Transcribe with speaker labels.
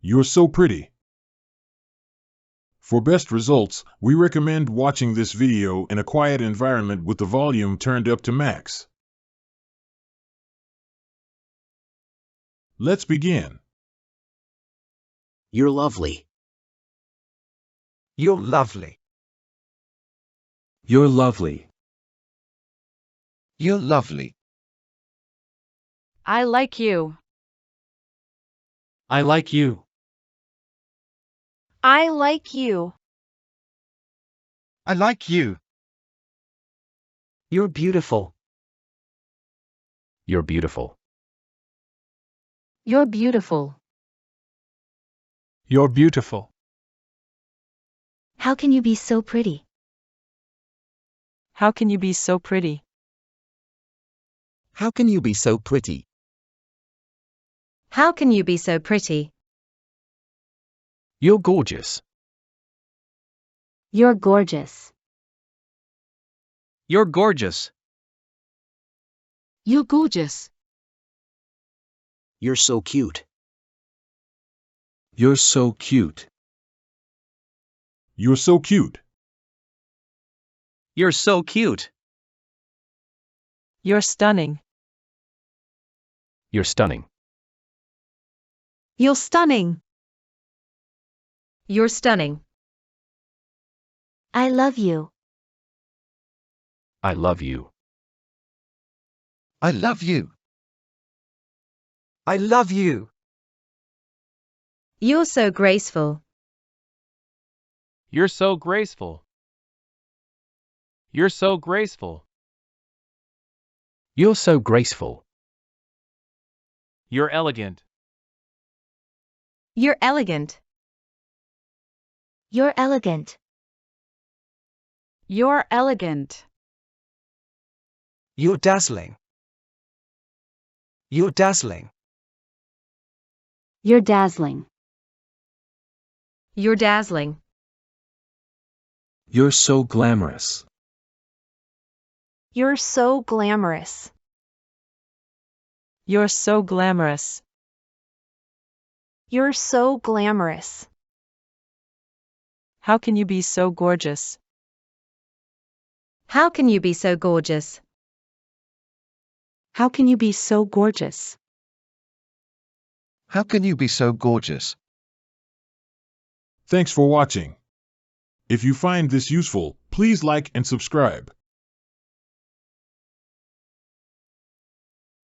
Speaker 1: You're so pretty. For best results, we recommend watching this video in a quiet environment with the volume turned up to max. Let's begin.
Speaker 2: You're lovely.
Speaker 3: You're lovely.
Speaker 4: You're lovely.
Speaker 3: You're lovely.
Speaker 5: I like you.
Speaker 4: I like you.
Speaker 5: I like you.
Speaker 3: I like you.
Speaker 2: You're beautiful.
Speaker 4: You're beautiful.
Speaker 5: You're beautiful.
Speaker 4: You're beautiful.
Speaker 6: How can you be so pretty?
Speaker 5: How can you be so pretty?
Speaker 2: How can you be so pretty?
Speaker 5: How can you be so pretty?
Speaker 4: You're gorgeous.
Speaker 6: You're gorgeous.
Speaker 4: You're gorgeous.
Speaker 5: You're gorgeous.
Speaker 2: You're so cute.
Speaker 4: You're so cute.
Speaker 1: You're so cute.
Speaker 4: You're so cute.
Speaker 5: You're stunning.
Speaker 4: You're stunning.
Speaker 5: You're stunning. You're stunning.
Speaker 6: I love you.
Speaker 4: I love you.
Speaker 3: I love you. I love you.
Speaker 5: You're so graceful.
Speaker 7: You're so graceful. You're so graceful.
Speaker 4: You're so graceful.
Speaker 7: You're elegant.
Speaker 5: You're elegant.
Speaker 6: You're elegant.
Speaker 5: You're elegant.
Speaker 3: You're dazzling. You're dazzling.
Speaker 6: You're dazzling.
Speaker 5: You're dazzling.
Speaker 4: You're so glamorous.
Speaker 5: You're so glamorous. You're so glamorous. You're so glamorous. How can you be so gorgeous? How can you be so gorgeous?
Speaker 6: How can you be so gorgeous?
Speaker 3: How can you be so gorgeous?
Speaker 1: Thanks for watching. If you find this useful, please like and subscribe.